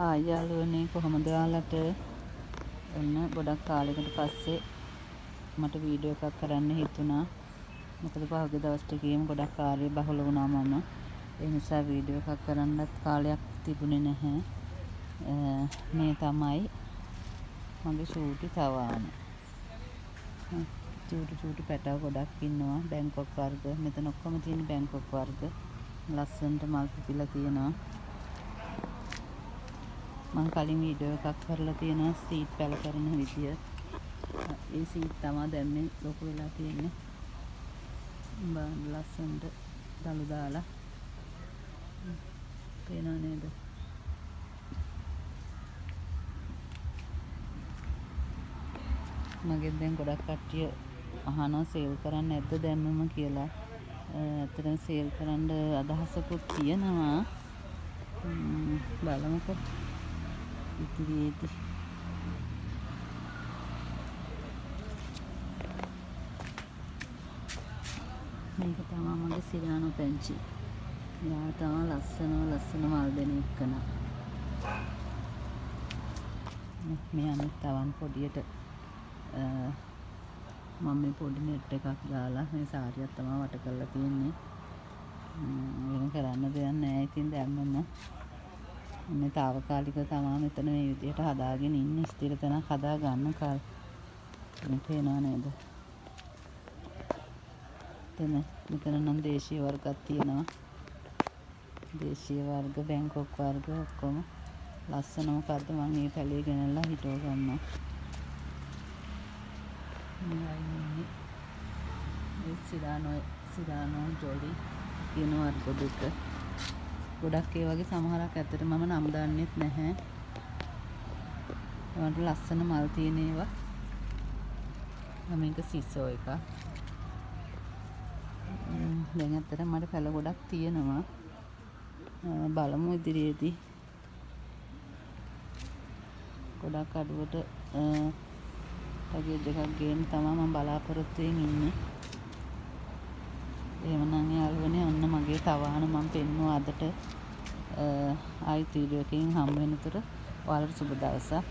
Hi යාළුවනේ කොහොමද ඔයාලට? ඔන්න ගොඩක් කාලයකට පස්සේ මට වීඩියෝ එකක් කරන්න හිතුණා. මොකද පහුගිය දවස් ටිකේම ගොඩක් කාර්ය බහුල වුණා මම. ඒ නිසා වීඩියෝ එකක් කරන්නත් කාලයක් තිබුණේ නැහැ. මේ තමයි මගේ ෂූටි තවාන. චූටි පැටව ගොඩක් ඉන්නවා. බැංකොක් වර්ග. මෙතන ඔක්කොම තියෙන බැංකොක් වර්ග. ලස්සනට මල් පිපිලා තියෙනවා. මම කලින් වීඩියෝ එකක් කරලා තියෙනවා සීඩ් පැල කරන විදිය. ඒ සීඩ් තමයි දැන් මේ ලොකු වෙලා තියෙන්නේ. බලන්න ලස්සනට දළු දාලා. පේනව නේද? මගෙන් දැන් ගොඩක් කට්ටිය අහනවා සේල් කරන්න නැද්ද දැම්මම කියලා. ඇත්තටම සේල් කරන්න අදහසකුත් තියෙනවා. බලමුකෝ. ඉතිරියේදී මේක තමයි මගේ සිරානෝ පැංචි. යා තමයි ලස්සන මල් දෙන එකන. මේ අනිත් තවන් පොඩියට මම මේ පොඩි නෙට් එකක් දාලා මේ සාරියක් තමයි වට කරලා තියෙන්නේ. වෙන කරන්න දෙයක් නැහැ. ඉතින් දැම්මම මේ తాවකාලිකව තමයි මෙතන මේ විදියට හදාගෙන ඉන්නේ. ස්ථිර තැනක් හදා ගන්න කල්. මේ පේනව නේද? මෙතන නම් දේශීය වර්ගයක් තියෙනවා. දේශීය වර්ග, බැංකොක් වර්ග ඔක්කොම ලස්සන. මොකද්ද මම මේ පැලේ ගෙනල්ලා හිටව ගන්නවා. මේ සිරානෝ ජොලි කියන වර්ග දෙක. ගොඩක් ඒ වගේ සමහරක් ඇත්තට මම නම් දන්නෙත් නැහැ. ඒවට ලස්සන මල් තියෙන ඒවා. මේක සිසෝ එක. දැන් ඇත්තට මට පැල ගොඩක් තියෙනවා. බලමු ඉදිරියේදී ගොඩක් අඩුවට පැකේජ් එකක් ගේන්න තමයි මම බලාපොරොත්තු වෙමින් ඉන්නේ. එහෙමනම් යාළුවනේ ඔන්න මගේ තවාන මම පෙන්නුවා අදට. ආයෙත් වීඩියෝ එකකින් හම්බ වෙනතුරු ඔයාලට සුබ දවසක්.